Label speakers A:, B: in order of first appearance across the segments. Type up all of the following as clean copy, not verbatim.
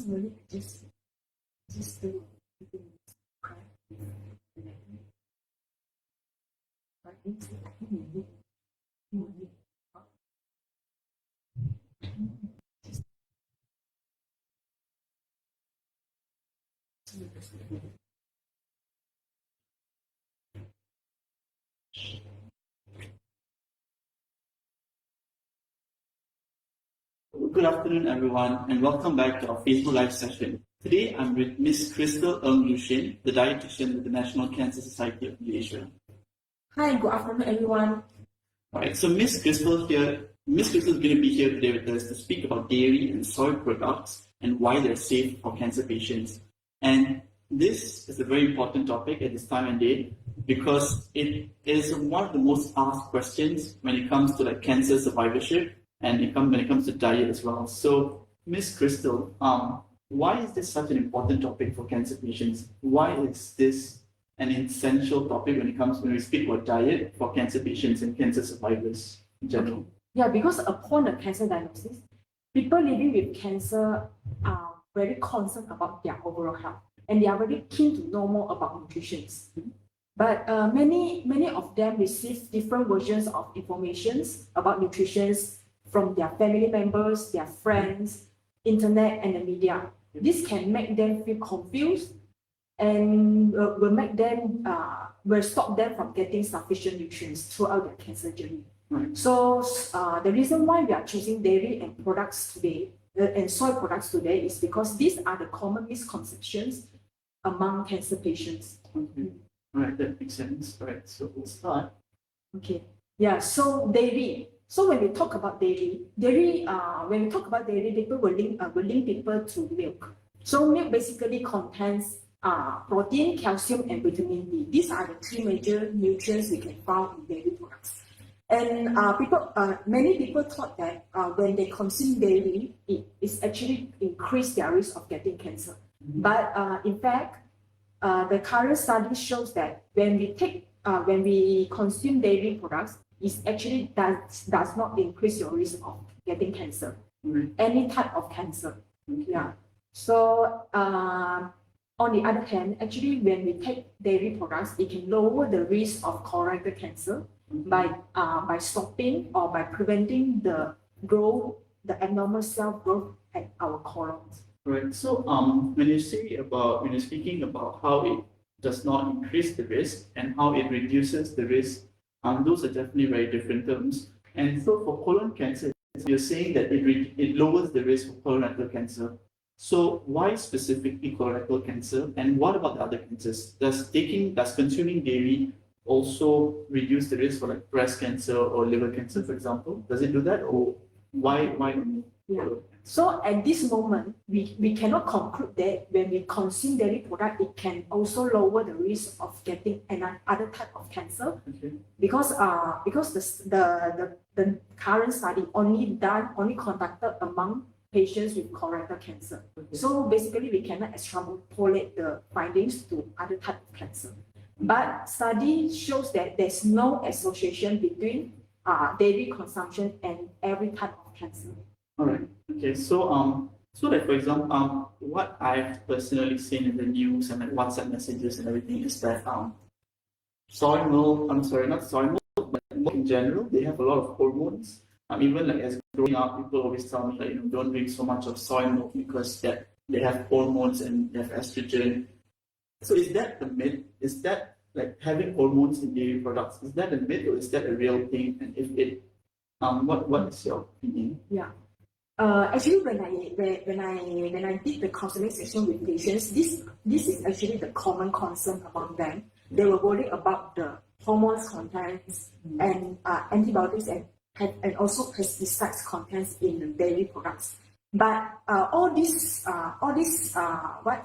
A: personally, I just do cry. But it's I think you need
B: Good afternoon, everyone, and welcome back to our Facebook Live session. Today, I'm with Ms. Krystal Ng, the Dietitian with the National Cancer Society of Malaysia.
A: Hi, good afternoon, everyone.
B: Alright, so Ms. Krystal is going to be here today with us to speak about dairy and soy products and why they're safe for cancer patients. And this is a very important topic at this time and day because it is one of the most asked questions when it comes to cancer survivorship and when it comes to diet as well. So, Ms. Krystal, why is this such an important topic for cancer patients? Why is this an essential topic when we speak about diet for cancer patients and cancer survivors in general?
A: Yeah, because upon a cancer diagnosis, people living with cancer are very concerned about their overall health, and they are very keen to know more about nutrition. But many of them receive different versions of information about nutrition from their family members, their friends, internet, and the media. This can make them feel confused and will stop them from getting sufficient nutrients throughout their cancer journey.
B: Right.
A: So the reason why we are choosing dairy and products today and soy products today is because these are the common misconceptions among cancer patients.
B: Okay. Right, that makes sense. Right, so we'll start.
A: Okay. Yeah. So dairy. So when we talk about dairy, people will link people to milk. So milk basically contains protein, calcium, and vitamin D. These are the three major nutrients we can find in dairy products. And many people thought that when they consume dairy, it is actually increase their risk of getting cancer. But in fact, the current study shows that when we consume dairy products, it actually does not increase your risk of getting cancer, any type of cancer. Yeah. So on the other hand, actually, when we take dairy products, it can lower the risk of colorectal cancer by stopping or by preventing the abnormal cell growth at our colons.
B: Right. So when you're speaking about how it does not increase the risk and how it reduces the risk, those are definitely very different terms. And so for colon cancer, you're saying that it lowers the risk of colorectal cancer. So why specifically colorectal cancer? And what about the other cancers? Does consuming dairy also reduce the risk for breast cancer or liver cancer, for example? Does it do that, or why only?
A: Yeah. So at this moment, we cannot conclude that when we consume dairy product, it can also lower the risk of getting another type of cancer.
B: Okay.
A: Because the current study only conducted among patients with colorectal cancer.
B: Okay.
A: So basically, we cannot extrapolate the findings to other type of cancer. But study shows that there's no association between dairy consumption and every type of cancer.
B: All right. Okay. So for example, what I've personally seen in the news and WhatsApp messages and everything is that soy milk. I'm sorry, not soy milk, but milk in general. They have a lot of hormones. Even as growing up, people always tell me don't drink so much of soy milk because they have hormones and they have estrogen. So is that the myth? Is that having hormones in dairy products? Is that a myth or is that a real thing? And if it, what is your opinion?
A: Yeah. Actually, when I did the counseling session with patients, this is actually the common concern among them. They were worried about the hormones contents and antibiotics and also pesticides contents in the dairy products. But all these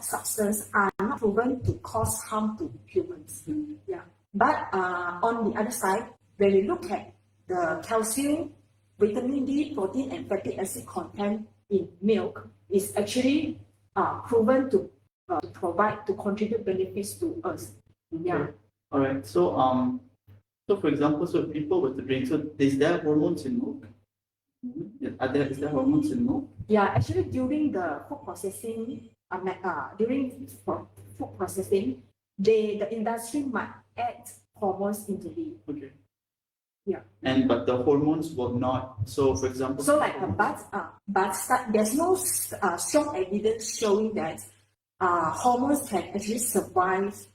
A: substances are not proven to cause harm to humans. Yeah. But on the other side, when we look at the calcium, vitamin D, protein, and fatty acid content in milk, is actually proven to contribute benefits to us. Yeah.
B: Okay. All right. So for example, so if people were to drink, so is there hormones in milk? Is there hormones in milk?
A: Yeah, actually during the food processing, food processing, the industry might add hormones into it.
B: Okay.
A: Yeah.
B: But the hormones will not. So, for example.
A: So like there's no strong evidence showing that hormones can actually survive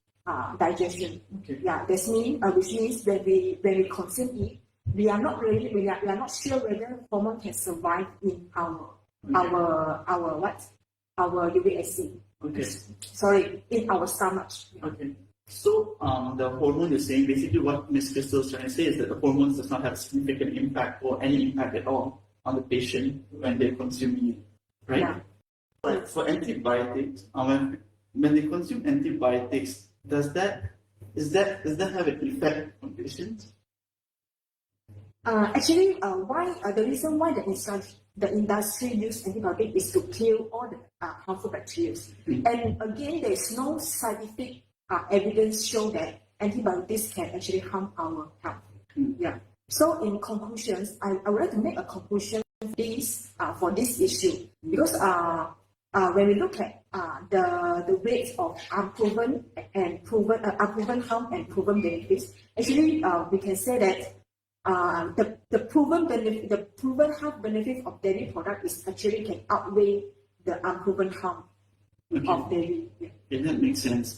A: digestion.
B: Okay.
A: Yeah, which means when we consume it, we are not sure whether hormone can survive in our uric acid.
B: Okay.
A: Sorry, in our stomach.
B: Okay. So the hormone is saying basically what Ms. Krystal is trying to say is that the hormones does not have significant impact or any impact at all on the patient when they're consuming it, right?
A: Yeah.
B: But for antibiotics, when they consume antibiotics, does that have an effect on patients?
A: Actually, the reason why the industry use antibiotics is to kill all the harmful bacteria. And again, there is no scientific evidence show that antibiotics can actually harm our health. Yeah. So in conclusions, I would like to make a conclusion for this issue because when we look at the rates of unproven harm and proven benefits, actually we can say that the proven health benefit of dairy product is actually can outweigh the unproven harm of dairy. Yeah.
B: Yeah, that makes sense.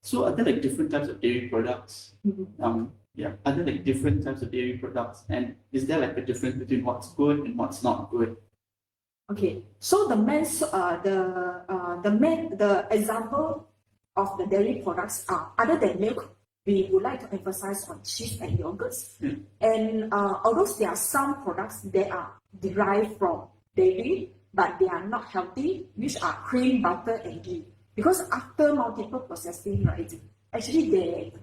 B: So are there like different types of dairy products? Are there like different types of dairy products, and is there like a difference between what's good and what's not good?
A: Okay, so the example of the dairy products are other than milk. We would like to emphasize on cheese and yogurts. And although there are some products that are derived from dairy, but they are not healthy, which are cream, butter, and ghee. Because after multiple processing, right, actually they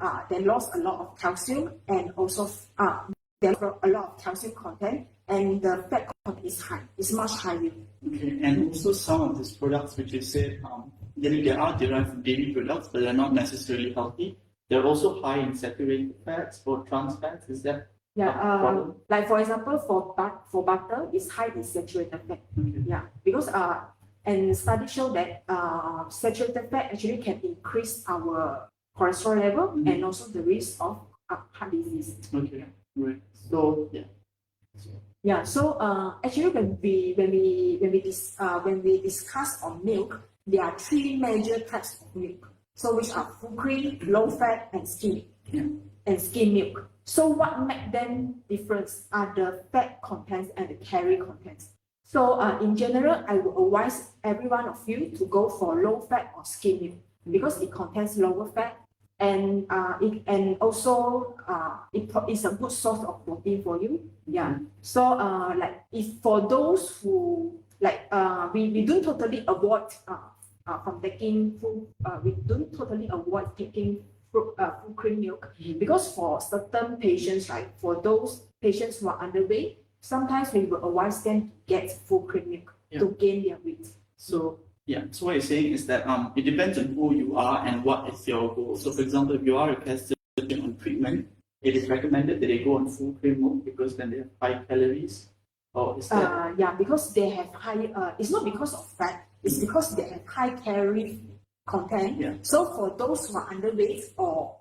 A: lost a lot of calcium and also they have a lot of calcium content, and the fat content is high. It's much higher.
B: Okay, and also some of these products which you said, they are derived from dairy products, but they're not necessarily healthy. They're also high in saturated fats or trans fats. Is that
A: like for example, for butter, it's high in saturated fat.
B: Okay.
A: Yeah, because and studies show that saturated fat actually can increase our cholesterol level and also the risk of heart disease.
B: Okay, right. So
A: So actually, when we discuss on milk, there are three major types of milk. So which are full cream, low fat, and skim milk. So what makes them different are the fat contents and the calorie contents. So in general, I would advise every one of you to go for low fat or skim milk because it contains lower fat and also it's a good source of protein for you. Yeah. So like if for those who we don't totally avoid from taking full, we don't totally avoid taking full cream milk because for certain patients, right, for those patients who are underweight, sometimes we will advise them to get full cream milk to gain their weight.
B: So what you're saying is that it depends on who you are and what is your goal. So for example, if you are a cancer patient on treatment, it is recommended that they go on full cream milk because then they have high calories. Or is that
A: because they have high it's not because of fat. It's because they have high calorie content.
B: Yeah.
A: So for those who are underweight or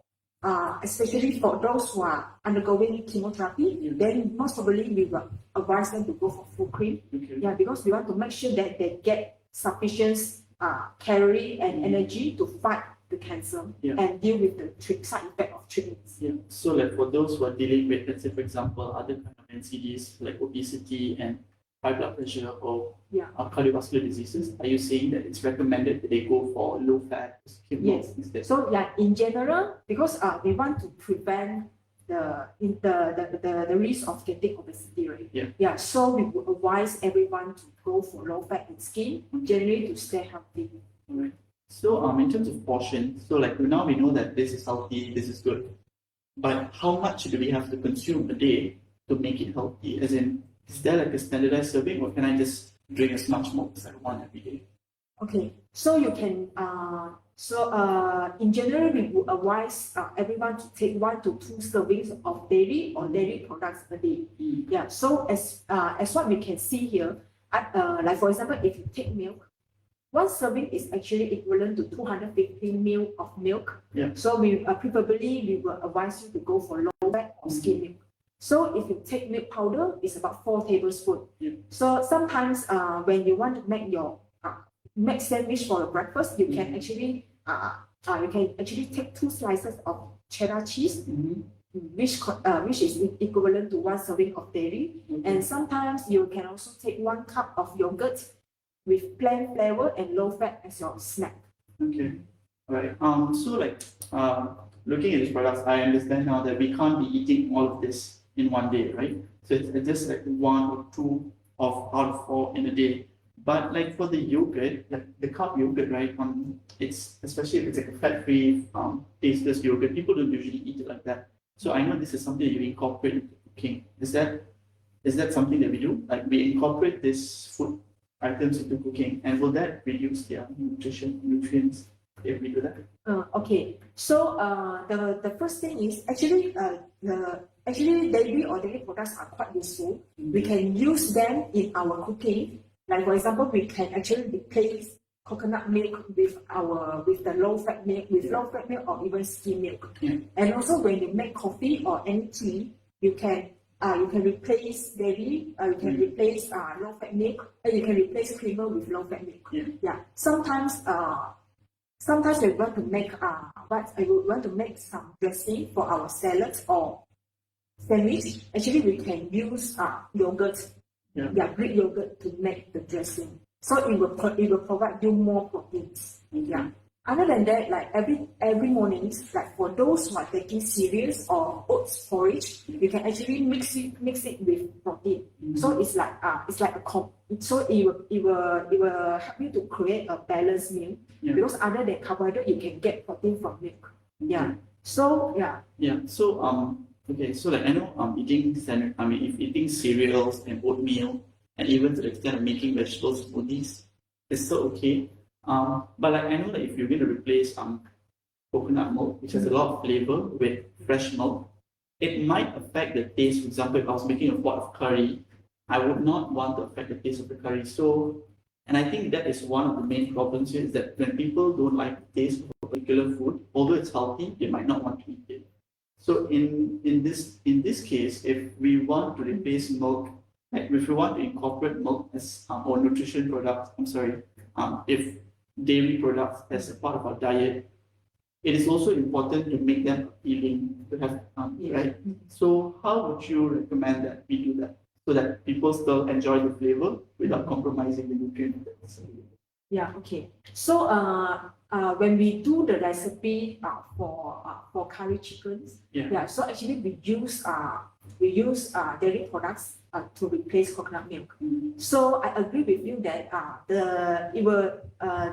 A: especially for those who are undergoing chemotherapy, then most probably we will advise them to go for full cream.
B: Okay.
A: Yeah, because we want to make sure that they get sufficient calorie and energy to fight the cancer and deal with the side effect of treatments.
B: Yeah. So like for those who are dealing with, let's say for example, other kind of NCDs like obesity and high blood pressure or cardiovascular diseases, are you saying that it's recommended that they go for low fat skim milk instead?
A: So in general, because we want to prevent the risk of getting obesity, right? Yeah. So we would advise everyone to go for low fat and skim, generally to stay healthy.
B: Alright. So in terms of portion, so like now we know that this is healthy, this is good, but how much do we have to consume a day to make it healthy? As in, is there like a standardized serving, or can I just drink as much milk as I want every day?
A: Okay, so you can So in general, we would advise everyone to take 1 to 2 servings of dairy or dairy products a day. Yeah. So as what we can see here, like for example, if you take milk, 1 serving is actually equivalent to 250 ml of milk.
B: Yeah.
A: So we preferably we will advise you to go for low fat or skim milk. So if you take milk powder, it's about 4 tablespoons.
B: Yeah.
A: So sometimes when you want to make your make sandwich for your breakfast, you can actually take 2 slices of cheddar cheese, which is equivalent to 1 serving of dairy. And sometimes you can also take 1 cup of yogurt with plant flavor and low fat as your snack.
B: Okay. Right. So like looking at these products, I understand now that we can't be eating all of this in one day, right? So it's just like 1 or 2 out of 4 in a day. But like for the yogurt, like the cup yogurt, right? It's especially if it's like a fat-free, tasteless yogurt, people don't usually eat it like that. So I know this is something that you incorporate into cooking. Is that something that we do? Like we incorporate this food items into cooking, and will that reduce their nutrients if we do that?
A: Okay. So the first thing is actually dairy or dairy products are quite useful. We can use them in our cooking. Like for example, we can actually replace coconut milk with the low fat milk, or even skim milk. And also when you make coffee or any tea, you can replace dairy, you can replace low fat milk, and you can replace creamer with low fat milk. Yeah. Sometimes we want to make some dressing for our salads or sandwich. Actually, we can use yogurt. Greek yogurt to make the dressing. So it will provide you more proteins. Yeah. Other than that, like every morning, like for those who are taking cereals or oats porridge, you can actually mix it with protein. So it's like so it will help you to create a balanced meal. Because other than carbohydrate, you can get protein from milk. Yeah. So yeah.
B: Yeah. So okay. So like I know if eating cereals and oatmeal, and even to the extent of making vegetable smoothies, is still okay. But like I know that if you're going to replace coconut milk, which has a lot of flavor, with fresh milk, it might affect the taste. For example, if I was making a pot of curry, I would not want to affect the taste of the curry. So, and I think that is one of the main problems here, is that when people don't like the taste of a particular food, although it's healthy, they might not want to eat it. So in this case, if we want to replace milk, like if we want to incorporate milk as or nutrition products, if dairy products as a part of our diet, it is also important to make them appealing to have, right? So how would you recommend that we do that so that people still enjoy the flavor without compromising the nutrients?
A: Yeah. Okay. So when we do the recipe for curry chickens, so actually we use dairy products to replace coconut milk. So I agree with you that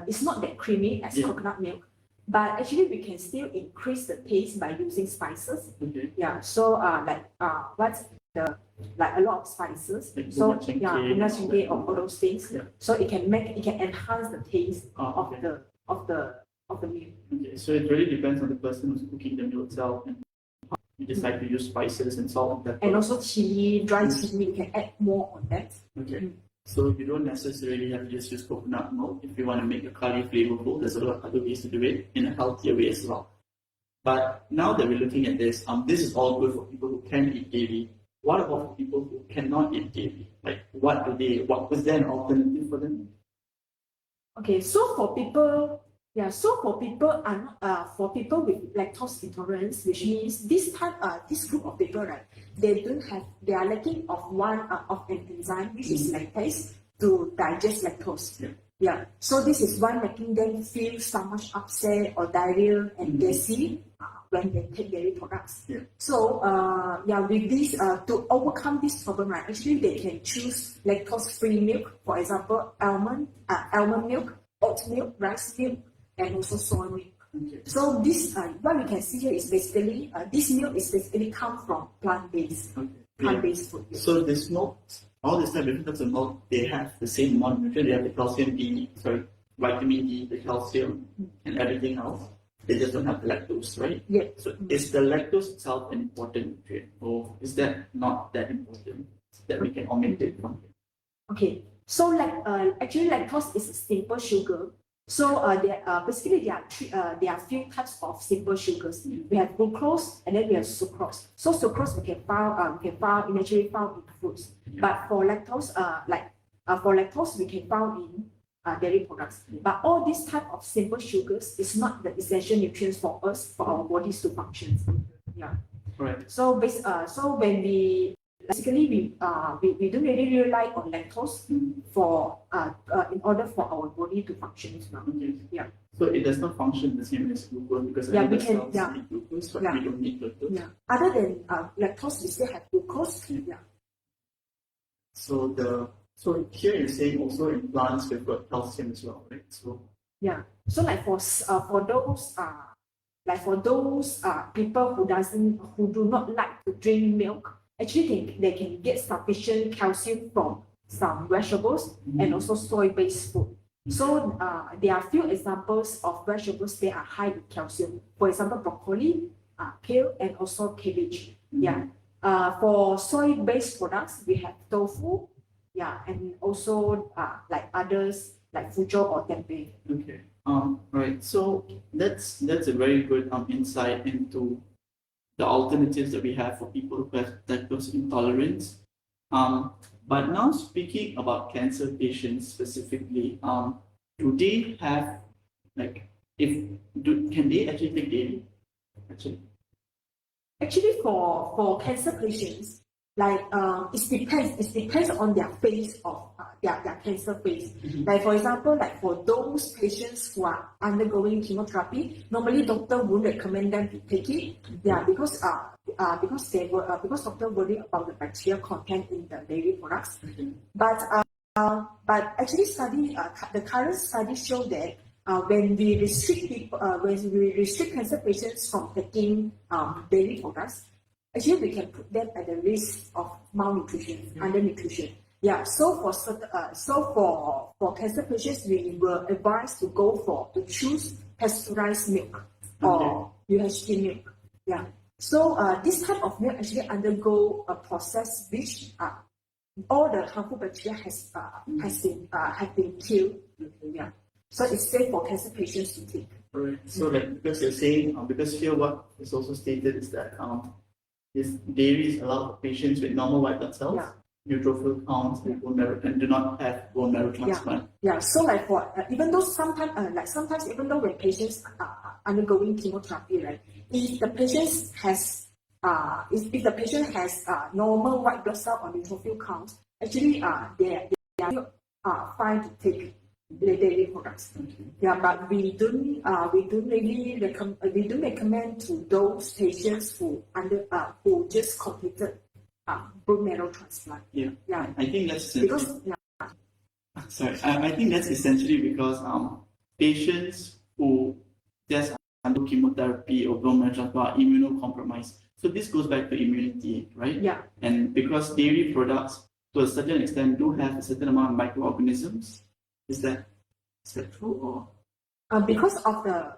A: it's not that creamy as coconut milk, but actually we can still increase the taste by using spices. Yeah. So like a lot of spices.
B: Like
A: so
B: bunga
A: cengkeh or all those things. So it can enhance the taste of the meal.
B: Okay. So it really depends on the person who's cooking the meal itself, and how you decide to use spices and salt and pepper.
A: And also chili, dry chili, you can add more on that.
B: Okay. So you don't necessarily have to just use coconut milk if you want to make a curry flavorful. There's a lot of other ways to do it in a healthier way as well. But now that we're looking at this, this is all good for people who can eat dairy. What about for people who cannot eat dairy? Like, was there an alternative for them?
A: Okay, so for people with lactose intolerance, which means this group of people, right, they are lacking of an enzyme which is lactase to digest lactose. Yeah. So this is why making them feel stomach upset or diarrhea and gassy when they take dairy products. So with this to overcome this problem, right, actually they can choose lactose-free milk, for example, almond milk, oat milk, rice milk, and also soy milk. So this what we can see here is basically this milk is basically come from plant-based food.
B: So this milk, all these different types of milk, they have the same amount of nutrients. They have the vitamin D, the calcium, and everything else. They just don't have lactose, right?
A: Yeah.
B: So is the lactose itself an important nutrient, or is that not that important that we can omit it from it?
A: Okay, so actually lactose is a simple sugar. So basically there are few types of simple sugars. We have glucose and then we have sucrose. So sucrose we can found naturally found in fruits. But for lactose, for lactose we can found in dairy products. But all these type of simple sugars is not the essential nutrients for us for our bodies to function. Yeah.
B: Right.
A: So when we basically we don't really rely on lactose for in order for our body to function as well.
B: Okay.
A: Yeah.
B: So it does not function the same as glucose because
A: Yeah,
B: other
A: we can-
B: cells
A: yeah.
B: need glucose, but
A: Yeah.
B: we don't need lactose.
A: Yeah. Other than lactose, we still have glucose. Yeah.
B: So here you're saying also in plants we've got calcium as well, right? So
A: Yeah. So for those people who do not like to drink milk, actually they can get sufficient calcium from some vegetables and also soy-based food. So there are few examples of vegetables that are high in calcium. For example, broccoli, kale, and also cabbage. Yeah. For soy-based products, we have tofu. Yeah, and also like others like fujo or tempeh.
B: okay. Right. So that's a very good insight into the alternatives that we have for people who have lactose intolerance. But now speaking about cancer patients specifically, do they have can they actually take dairy?
A: Actually, for cancer patients, it depends on their phase of their cancer phase. Like for example, like for those patients who are undergoing chemotherapy, normally doctor would recommend them to take it. Yeah, because doctor worry about the bacteria content in the dairy products. But actually the current study show that when we restrict cancer patients from taking dairy products, actually we can put them at the risk of malnutrition, undernutrition. Yeah, so for cancer patients, we will advise to choose pasteurized milk or UHT milk. Yeah. So this type of milk actually undergo a process which all the harmful bacteria have been killed. Yeah. So it's safe for cancer patients to take.
B: Right. So because you're saying because here what is also stated is that this dairy is allowed for patients with normal white blood cells, neutrophil counts, and bone marrow, and do not have bone marrow transplant.
A: Yeah. So like for even though sometimes even though when patients are undergoing chemotherapy, right, if the patient has normal white blood cell or neutrophil counts, actually they are fine to take the dairy products. Yeah, but we don't recommend to those patients who just completed bone marrow transplant.
B: Yeah. I think that's
A: because
B: I think that's essentially because patients who just undergo chemotherapy or bone marrow transplant are immunocompromised. So this goes back to immunity, right?
A: Yeah.
B: And because dairy products to a certain extent do have a certain amount of microorganisms. Is that true or?
A: Because of the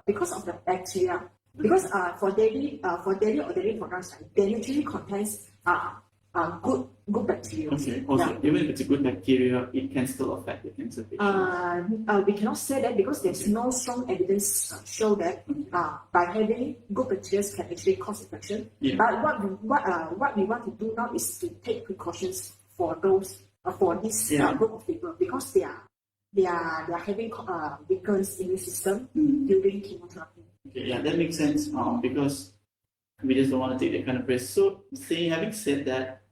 A: bacteria. Because for dairy or dairy products, they naturally contains good bacteria.
B: Okay. Also, even if it's a good bacteria, it can still affect the cancer patient.
A: We cannot say that because there's no strong evidence show that by having good bacteria can actually cause infection.
B: Yeah.
A: But what we want to do now is to take precautions for those for this group of people because they are having weakened immune system during chemotherapy.
B: Okay, yeah, that makes sense. Because we just don't want to take that kind of risk. So, having said that,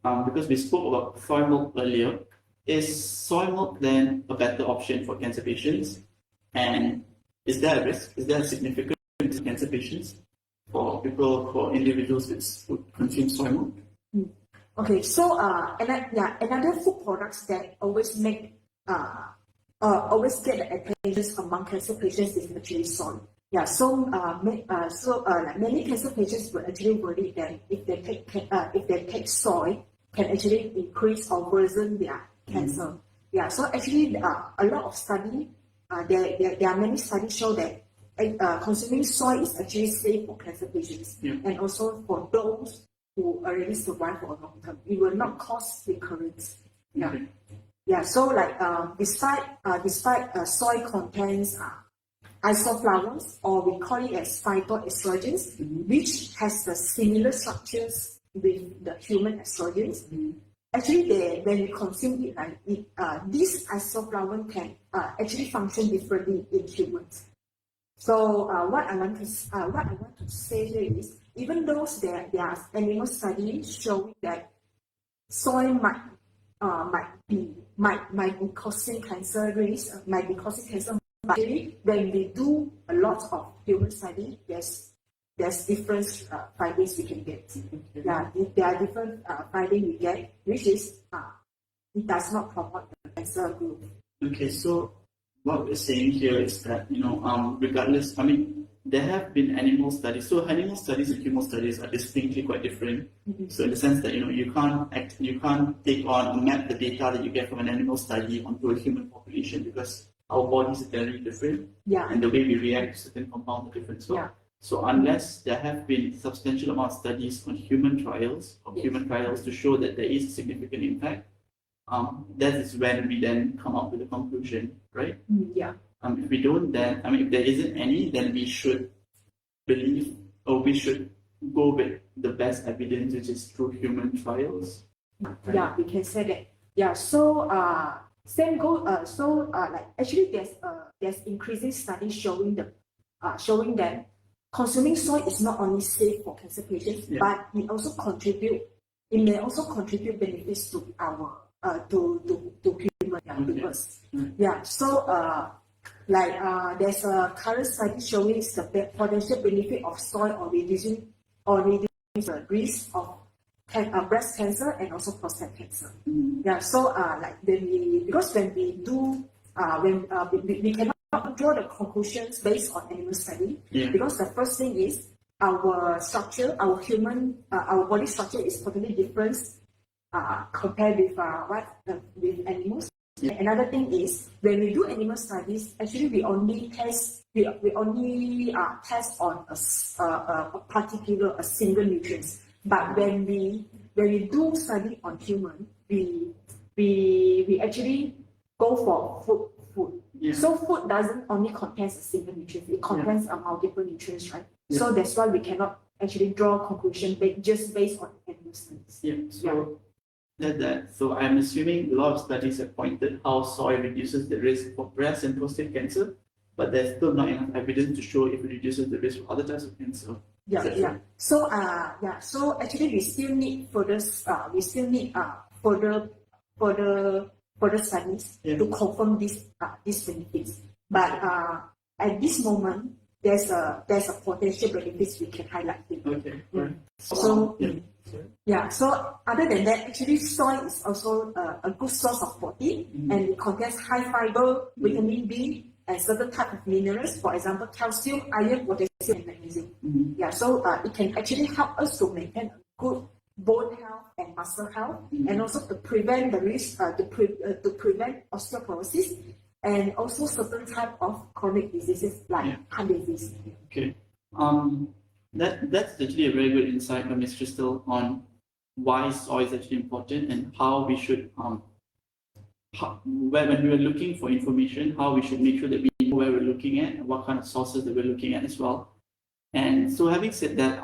B: because we spoke about soy milk earlier, is soy milk then a better option for cancer patients? And is there a risk? Is there a significant risk to cancer patients for individuals who consume soy milk?
A: Okay, so another food products that always get the attention among cancer patients is actually soy. Yeah, so many cancer patients will actually worry that if they take soy, can actually increase or worsen their cancer. Yeah, so actually a lot of study there are many studies show that consuming soy is actually safe for cancer patients, and also for those who already survive for a long time. It will not cause recurrence. Yeah. So like despite soy contains isoflavones, or we call it as phytoestrogens, which has the similar structures with the human estrogens. Actually, when we consume it, this isoflavone can actually function differently in humans. So what I want to say here is, even though there are animal studies showing that soy might be causing cancer risk, might be causing cancer. But actually, when we do a lot of human study, there's different findings we can get. Yeah, there are different findings we get, which is it does not promote the cancer growth.
B: Okay, so what we're saying here is that, regardless, I mean, there have been animal studies. So animal studies and human studies are distinctly quite different. So in the sense that, you can't take on and map the data that you get from an animal study onto a human population, because our bodies are very different, and the way we react to certain compounds are different. So unless there have been substantial amount of studies on human trials, to show that there is a significant impact, that is when we then come up with a conclusion, right? If we don't, then, if there isn't any, then we should believe, or we should go with the best evidence, which is through human trials. Right?
A: Yeah, we can say that. Yeah, so same goal. Actually, there's increasing studies showing that consuming soy is not only safe for cancer patients, but it may also contribute benefits to our to human viewers. So there's a current study showing the potential benefit of soy on reducing the risk of breast cancer and also prostate cancer. So we cannot draw the conclusions based on animal study, because the first thing is our structure, our body structure is totally different compared with animals. Another thing is, when we do animal studies, actually we only test on a single nutrient. But when we do study on human, we actually go for food. So food doesn't only contain a single nutrient; it contains multiple nutrients, right? So that's why we cannot actually draw a conclusion just based on animal studies.
B: So I'm assuming a lot of studies have pointed how soy reduces the risk for breast and prostate cancer, but there's still not enough evidence to show if it reduces the risk for other types of cancer.
A: So actually we still need further studies to confirm these benefits. But at this moment, there's a potential benefits we can highlight here. So other than that, actually soy is also a good source of protein, and it contains high fiber, vitamin B, and certain type of minerals, for example, calcium, iron, potassium, and magnesium. So it can actually help us to maintain a good bone health and muscle health, and also to prevent the risk, to prevent osteoporosis, and also certain type of chronic diseases like heart disease.
B: Okay. That's actually a very good insight from Ms. Krystal on why soy is actually important, and how we should, when we are looking for information, how we should make sure that we know where we're looking at and what kind of sources that we're looking at as well. And so having said that,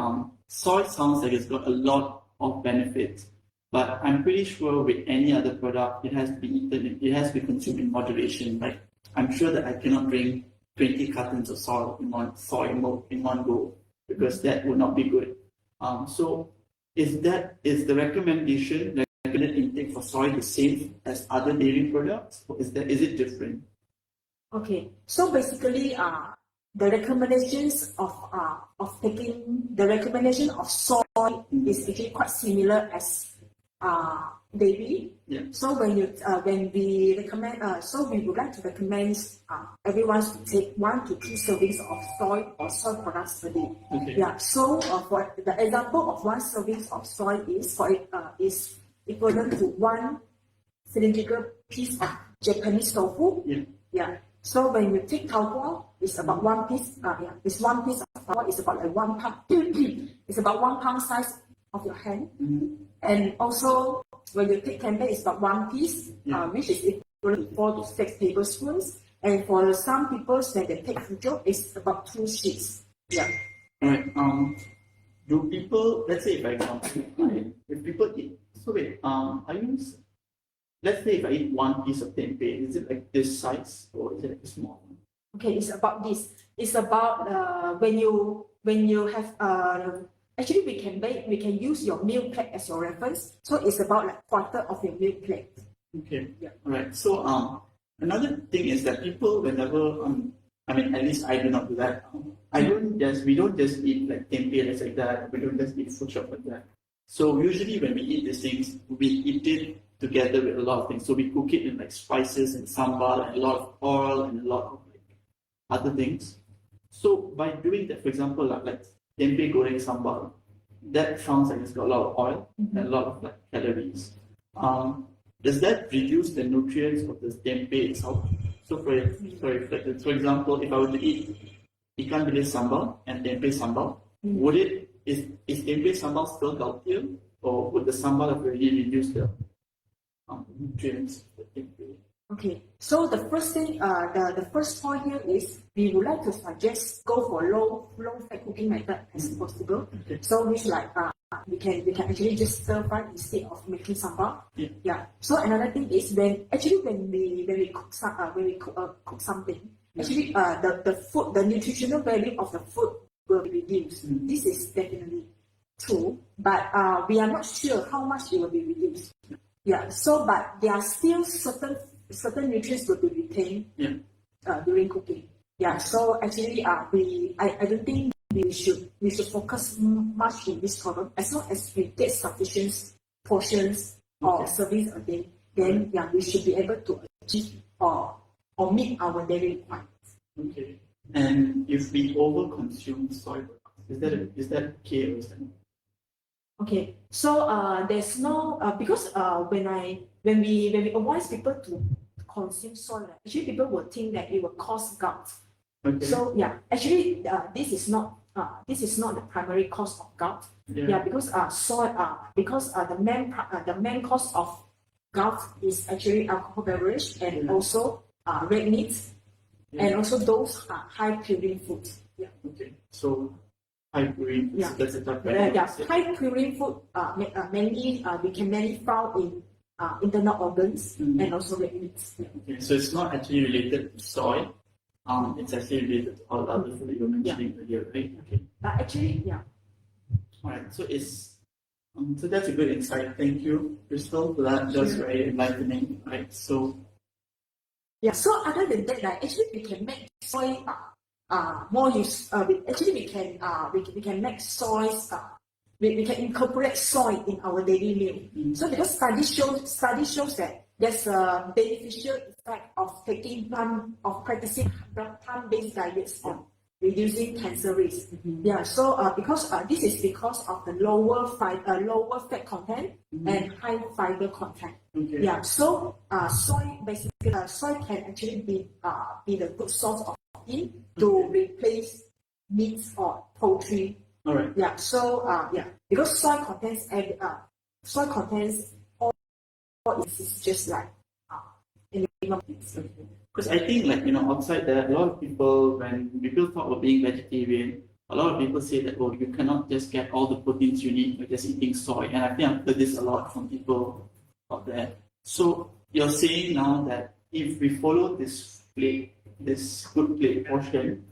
B: soy sounds like it's got a lot of benefits, but I'm pretty sure with any other product, it has to be eaten, it has to be consumed in moderation. Like, I'm sure that I cannot drink 20 cartons of soy milk in one go, because that would not be good. So is the recommended intake for soy the same as other dairy products, or is it different?
A: Okay, so basically, the recommendations of soy is actually quite similar as dairy. So when we recommend, so we would like to recommend everyone to take 1 to 2 servings of soy or soy products per day. So for the example of 1 serving of soy is equivalent to 1 cylindrical piece of Japanese tofu. So when you take taupo, it's about one piece. It's one piece of taupo. It's about like 1 pound. It's about 1 pound size of your hand. And also when you take tempeh, it's about 1 piece, which is equal to 4 to 6 tablespoons. And for some people, when they take fujo, it's about 2 sheets. Yeah.
B: Alright. Do people, let's say if I if people eat, so wait, let's say if I eat 1 piece of tempeh, is it like this size or is it like small?
A: Okay, it's about this. It's about when you have actually we can use your meal plate as your reference. So it's about like quarter of your meal plate.
B: Okay.
A: Yeah.
B: Alright. So another thing is that people whenever I mean at least I do not do that. We don't just eat like tempeh just like that. We don't just eat food shop like that. So usually when we eat these things, we eat it together with a lot of things. So we cook it in like spices and sambal and a lot of oil and a lot of like other things. So by doing that, for example, like tempeh goreng sambal, that sounds like it's got a lot of oil and a lot of like calories. Does that reduce the nutrients of the tempeh itself? So for example, if I were to eat ikan bilis sambal and tempeh sambal, is tempeh sambal still healthier, or would the sambal have really reduced the nutrients of the tempeh?
A: Okay, so the first thing, the first point here is we would like to suggest go for low fat cooking method as possible.
B: Okay.
A: So which like we can actually just stir fry instead of making sambal. Yeah. So another thing is when we cook something, actually the nutritional value of the food will be reduced. This is definitely true, but we are not sure how much it will be reduced. Yeah. So but there are still certain nutrients will be retained during cooking. Yeah. So actually I don't think we should focus much in this problem. As long as we get sufficient portions or servings a day, then we should be able to achieve or meet our daily requirements.
B: Okay. And if we overconsume soy products, is that okay or is that not?
A: Okay. So there's no because when we advise people to consume soy, actually people will think that it will cause gout.
B: Okay.
A: So actually this is not the primary cause of gout. Because soy because the main cause of gout is actually alcohol beverage and also red meat and also those high purine foods.
B: Okay. So high purine.
A: Yeah.
B: That's a tough
A: High purine food mainly we can mainly found in internal organs and also red meats.
B: Okay. So it's not actually related to soy. It's actually related to all the other food that you were mentioning earlier, right? Okay.
A: Actually,
B: Alright, so so that's a good insight. Thank you, Krystal, for that. That's very enlightening. Right. So
A: so other than that, actually we can make soy more use. We can make soy. We can incorporate soy in our daily meal. So because study shows that there's a beneficial effect of practicing plant-based diets on reducing cancer risk. So this is because of the lower fat content and high fiber content. So soy can actually be the good source of protein to replace meat or poultry.
B: all right.
A: Because soy contains all it's just like
B: Because I think, outside there, a lot of people, when people talk about being vegetarian, a lot of people say that, you cannot just get all the proteins you need by just eating soy. And I think I've heard this a lot from people out there. So you're saying now that if we follow this good plate portion,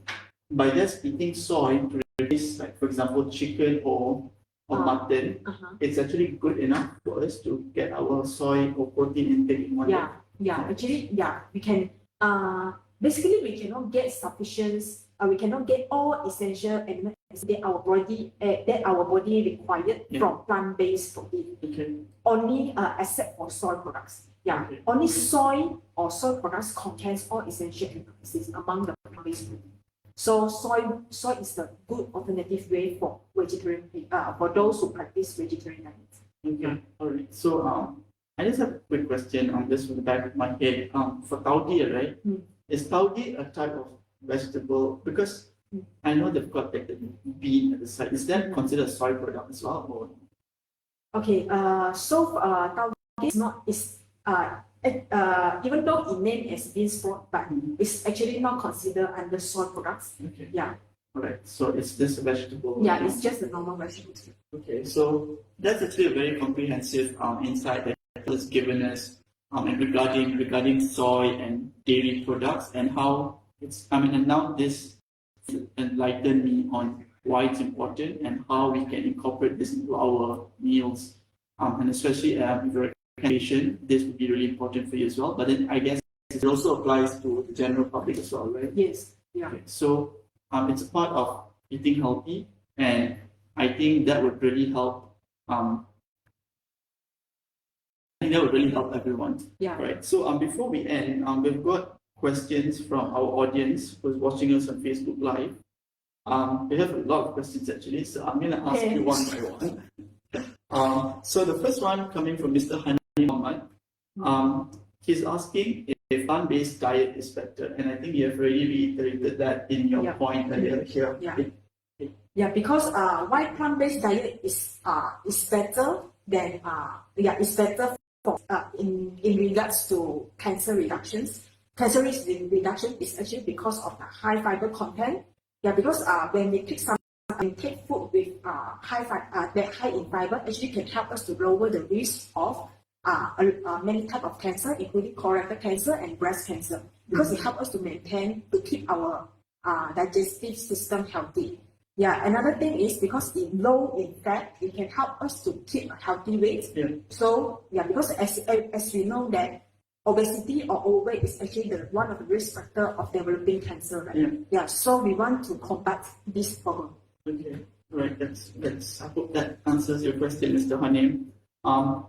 B: by just eating soy to replace, like, for example, chicken or mutton, it's actually good enough for us to get our soy or protein intake in one day.
A: We can basically we cannot get sufficient we cannot get all essential elements that our body required from plant-based protein. Only except for soy products. Only soy or soy products contains all essential elements among the plant-based protein. So soy is the good alternative way for vegetarian for those who practice vegetarian diets.
B: Okay, all right. So I just have a quick question on this from the back of my head. For tauge, right? is taugeh a type of vegetable? Because I know they've got like the bean at the side. Is that considered a soy product as well? Or?
A: Okay, taugeh is not even though it named as bean sprout, but it's actually not considered under soy products.
B: Okay.
A: Yeah.
B: Alright, so it's just a vegetable.
A: Yeah, it's just a normal vegetable.
B: Okay, so that's actually a very comprehensive insight that has given us regarding soy and dairy products and how and now this enlightened me on why it's important and how we can incorporate this into our meals. And especially if you're a patient, this would be really important for you as well. But then I guess it also applies to the general public as well, right?
A: Yes. Yeah.
B: Okay, so it's a part of eating healthy, and I think that would really help. I think that would really help everyone.
A: Yeah.
B: Right. So before we end, we've got questions from our audience who's watching us on Facebook Live. We have a lot of questions actually, so I'm going to ask you one by one. So the first one coming from Mr. Hani Muhammad. He's asking if plant-based diet is better, and I think you have already reiterated that in your point earlier here.
A: Yeah, because why plant-based diet is better than it's better for in regards to cancer reductions. Cancer risk reduction is actually because of the high fiber content. Yeah, because when we take food with that high in fiber, actually can help us to lower the risk of many types of cancer, including colorectal cancer and breast cancer, because it helps us to keep our digestive system healthy. Yeah, another thing is because it's low in fat, it can help us to keep a healthy weight.
B: Yeah.
A: So because as we know that obesity or overweight is actually one of the risk factors of developing cancer, right? Yeah. So we want to combat this problem.
B: Okay. Right. That's. I hope that answers your question, Mr. Hanim.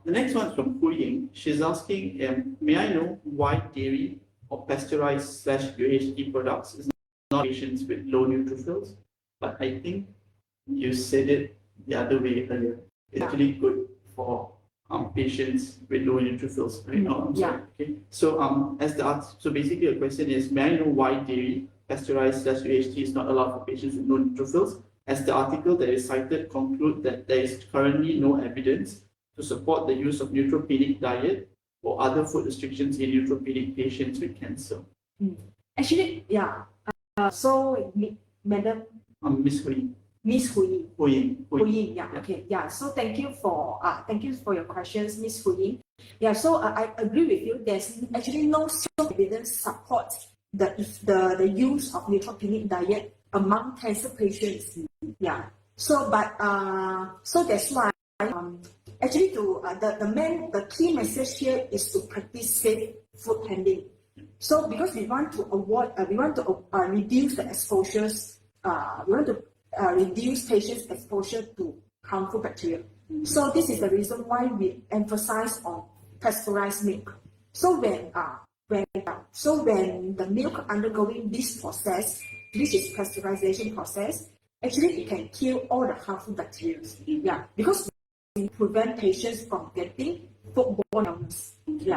B: The next one is from Hu Ying. She's asking, may I know why dairy or pasteurized /UHT products is not patients with low neutrophils? But I think you said it the other way earlier. It's actually good for patients with low neutrophils, right? Okay. So so basically the question is, may I know why dairy, pasteurized /UHT is not allowed for patients with low neutrophils? As the article that is cited conclude that there is currently no evidence to support the use of neutropenic diet or other food restrictions in neutropenic patients with cancer.
A: Actually, so Madam.
B: Miss Hui.
A: Miss Hui.
B: Hui.
A: Yeah. Okay. Yeah. So thank you for your questions, Miss Hui. Yeah. So I agree with you. There's actually no evidence support the use of neutropenic diet among cancer patients. Yeah. So that's why actually the key message here is to practice safe food handling. So because we want to reduce the exposures. We want to reduce patients' exposure to harmful bacteria. So this is the reason why we emphasize on pasteurized milk. So when the milk undergoing this process, this is pasteurization process, actually it can kill all the harmful bacteria. Yeah, because we prevent patients from getting foodborne illness,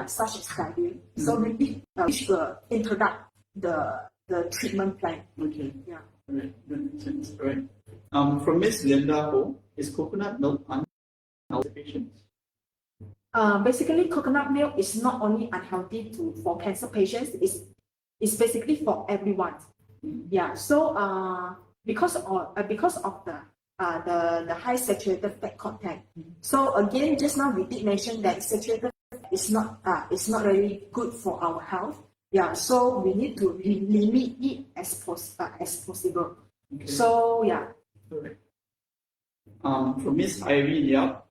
A: such as diarrhea. So we will introduce the treatment plan.
B: Okay.
A: Yeah.
B: All right, that makes sense. All right. From Miss Linda Ho, is coconut milk unhealthy for patients?
A: Basically, coconut milk is not only unhealthy for cancer patients. It's basically for everyone. Yeah. So because of the high saturated fat content. So again, just now we did mention that saturated fat is not really good for our health. Yeah, so we need to limit it as possible. Okay. So yeah.
B: Correct. From Miss Irene Yap,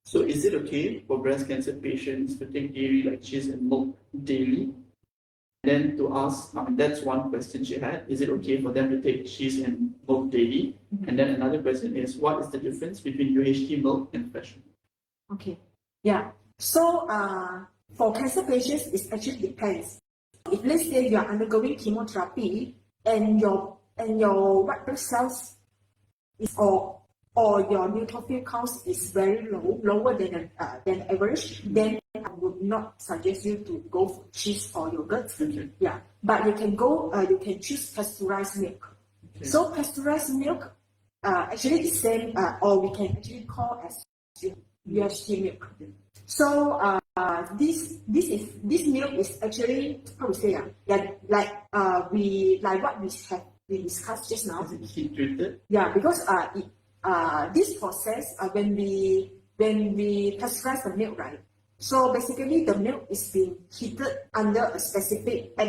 B: so is it okay for breast cancer patients to take dairy like cheese and milk daily? Then to ask, that's one question she had. Is it okay for them to take cheese and milk daily? And then another question is, what is the difference between UHT milk and fresh milk?
A: Okay. Yeah. So for cancer patients, it actually depends. If let's say you are undergoing chemotherapy and your white blood cells is or or your neutrophil count is very low, lower than average, then I would not suggest you to go for cheese or yogurt.
B: Okay.
A: Yeah, but you can choose pasteurized milk.
B: Okay.
A: So pasteurized milk, actually the same, or we can actually call as UHT milk. So this milk is actually, how to say, like what we discussed just now.
B: Is it heat treated?
A: Yeah, because this process, when we pasteurize the milk, right? So basically, the milk is being heated at a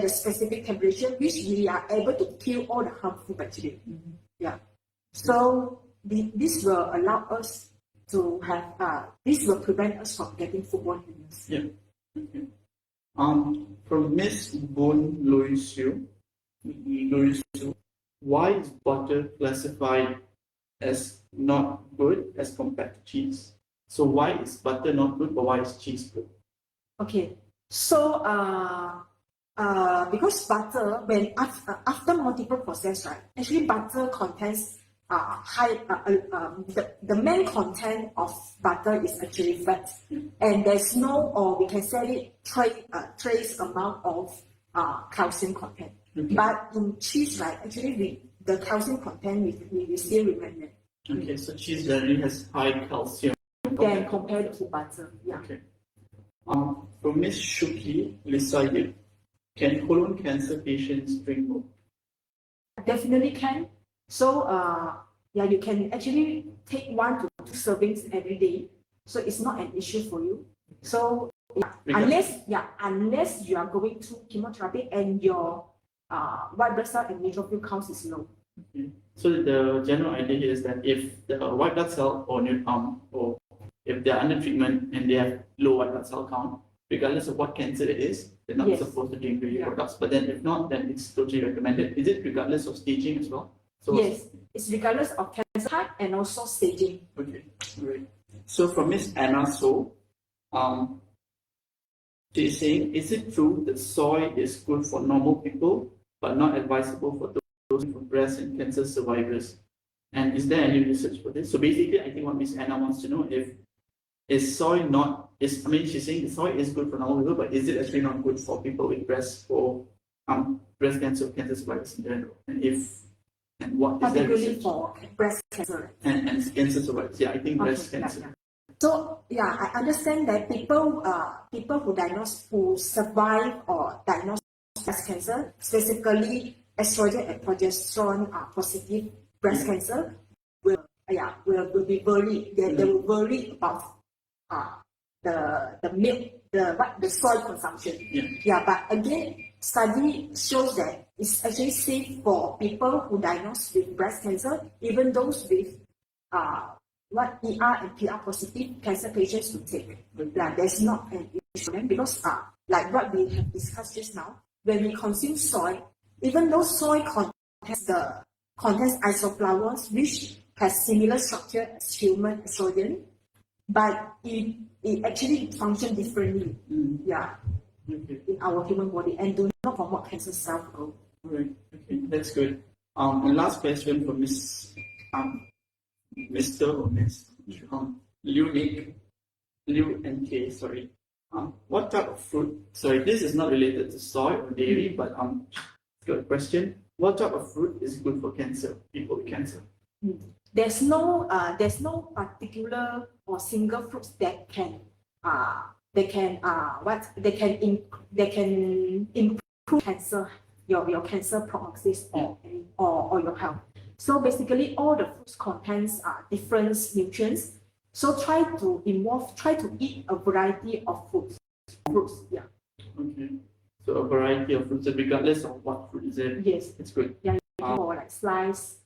A: specific temperature, which we are able to kill all the harmful bacteria.
B: Mm-hmm.
A: Yeah. So this will allow us to have this will prevent us from getting foodborne illness.
B: Yeah. Okay. From Miss Boon Loisu, why is butter classified as not good as compared to cheese? So why is butter not good, but why is cheese good?
A: Okay, so because butter, when after multiple process, right? Actually, butter contains the main content of butter is actually fat, and there's no, or we can say it trace amount of calcium content.
B: Okay.
A: But in cheese, right? Actually, the calcium content we still remain.
B: Okay, so cheese generally has high calcium.
A: Then compared to butter, yeah.
B: Okay. From Miss Shuki Lisayib, can colon cancer patients drink milk?
A: Definitely can. So yeah, you can actually take 1 to 2 servings every day. So it's not an issue for you. So yeah, unless you are going through chemotherapy and your white blood cell and neutrophil count is low.
B: Okay. So the general idea here is that if the white blood cell or if they are under treatment and they have low white blood cell count, regardless of what cancer it is, they're not supposed to drink dairy products. But then if not, then it's totally recommended. Is it regardless of staging as well? So
A: yes, it's regardless of cancer type and also staging.
B: Okay, great. So from Miss Anna So, she's saying, is it true that soy is good for normal people but not advisable for those with breast and cancer survivors? And is there any research for this? So basically, I think what Miss Anna wants to know is soy not is I mean she's saying the soy is good for normal people, but is it actually not good for people with breast cancer survivors in general? And what is that
A: Particularly
B: research?
A: for breast cancer.
B: And cancer survivors. Yeah, I think breast cancer.
A: Yeah. So yeah, I understand that people who survive or diagnose breast cancer, specifically estrogen and progesterone positive breast cancer, will be worried. They will worry about the milk, the soy consumption. Yeah, but again, study shows that it's actually safe for people who diagnosed with breast cancer, even those with ER and PR positive cancer patients to take. Like, there's not an issue then, because like what we have discussed just now, when we consume soy, even though soy contains isoflavones, which has similar structure as human estrogen, but it actually functions differently. Yeah.
B: Okay.
A: In our human body and do not promote cancer cell growth.
B: Right. Okay, that's good. And last question for Mr. or Miss Liu NK. Sorry. What type of fruit? Sorry, this is not related to soy or dairy, but good question. What type of fruit is good for cancer? People with cancer.
A: There's no particular or single fruits that can improve cancer, your cancer prognosis or your health. So basically, all the fruits contains different nutrients. So try to eat a variety of fruits. Yeah.
B: Okay. So a variety of fruits, regardless of what fruit is it.
A: Yes,
B: it's good.
A: Yeah, you can go for like slice.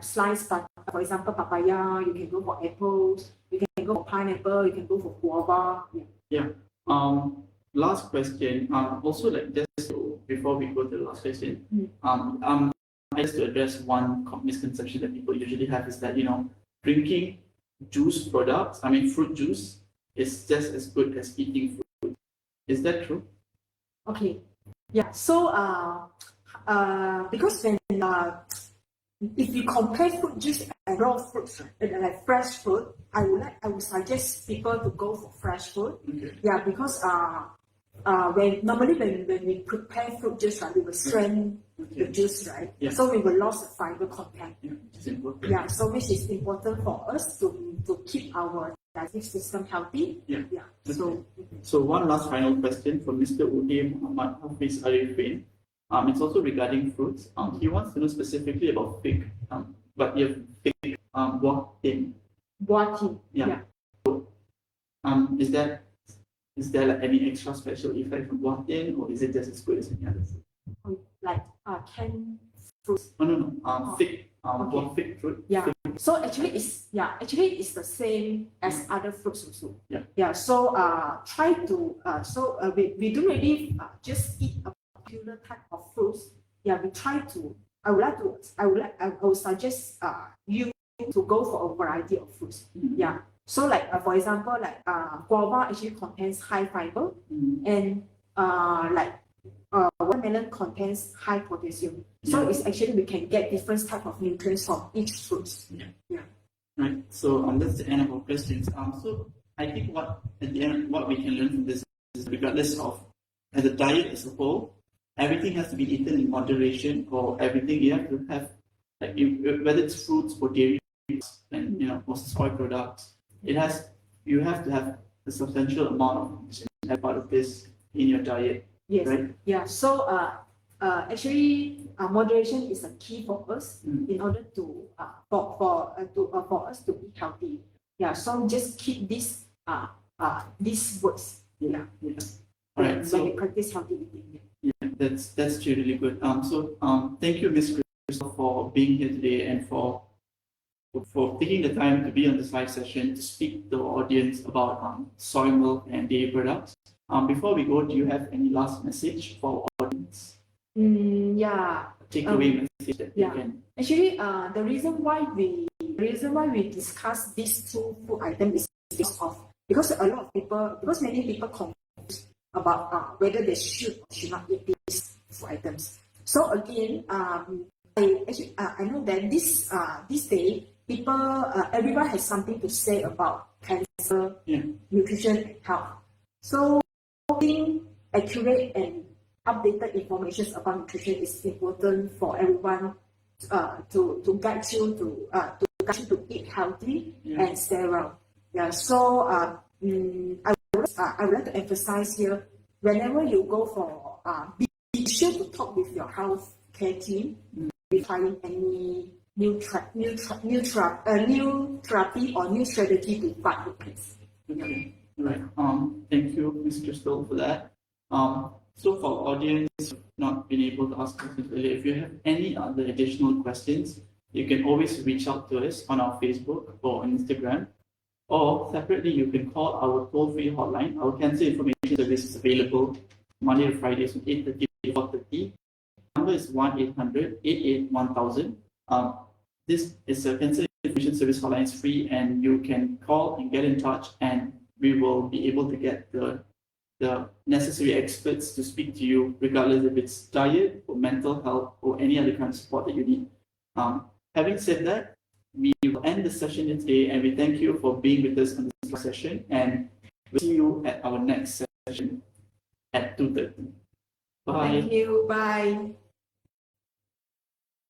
A: Slice, but for example, papaya. You can go for apples. You can go for pineapple. You can go for guava.
B: Yeah. Last question. Also, like just before we go to the last question, just to address one misconception that people usually have is that drinking juice products, fruit juice, is just as good as eating fruit. Is that true?
A: Okay. Yeah. So because if you compare fruit juice and raw fruits, like fresh fruit, I would suggest people to go for fresh fruit.
B: Okay.
A: Yeah, because when we prepare fruit juice, right, we will strain the juice, right?
B: Yeah.
A: So we will lose the fiber content.
B: Yeah, which is important.
A: Yeah, so which is important for us to keep our digestive system healthy.
B: Yeah.
A: Yeah.
B: Okay. So one last final question from Mr. Uday Muhammad Hafiz Arifin. It's also regarding fruits. He wants to know specifically about fig. But you have fig buah tin.
A: Buah tin.
B: Yeah. Is there like any extra special effect from buah tin, or is it just as good as any other fruit?
A: Like canned fruits.
B: No. Fig.
A: Okay.
B: Buah fig fruit.
A: Yeah.
B: Fig.
A: So actually it's the same as other fruits also.
B: Yeah.
A: Yeah. So try to we don't really just eat a particular type of fruits. Yeah, we try to. I would suggest you to go for a variety of fruits.
B: Mm-hmm.
A: Yeah. So like for example, like guava actually contains high fiber, and watermelon contains high potassium. So it's actually we can get different type of nutrients from each fruit. Yeah.
B: Right. So that's the end of our questions. So I think what we can learn from this is, regardless of the diet as a whole, everything has to be eaten in moderation, or everything you have to have, like whether it's fruits or dairy and most soy products, you have to have a substantial amount of nutrition as part of this in your diet.
A: Yes.
B: Right?
A: Yeah. So actually, moderation is a key for us in order to for us to be healthy. Yeah. So just keep these words. Yeah.
B: All right.
A: When
B: So
A: we practice healthy eating.
B: yeah, that's really good. Thank you, Ms. Krystal, for being here today and for taking the time to be on this live session to speak to the audience about soy milk and dairy products. Before we go, do you have any last message for our audience?
A: Yeah.
B: Takeaway message that you can.
A: Actually, the reason why we discuss these two food items is because many people confuse about whether they should or should not eat these food items. So again, I know that this day everyone has something to say about cancer, nutrition, and health. So having accurate and updated information about nutrition is important for everyone to guide you to eat healthy and stay well. Yeah. So I would like to emphasize here, whenever you go for be sure to talk with your health care team if finding any new therapy or new strategy to fight with this.
B: Okay. Right. Thank you, Ms. Krystal, for that. So for our audience who have not been able to ask questions earlier, if you have any other additional questions, you can always reach out to us on our Facebook or on Instagram. Or separately, you can call our toll-free hotline. Our cancer information service is available Monday to Fridays from 8:30 to 4:30. Number is 1-800-88-1000. This is a cancer information service hotline. It's free, and you can call and get in touch, and we will be able to get the necessary experts to speak to you, regardless if it's diet or mental health or any other kind of support that you need. Having said that, we will end the session today, and we thank you for being with us on this session, and we'll see you at our next session at 2:30. Bye.
A: Thank you. Bye.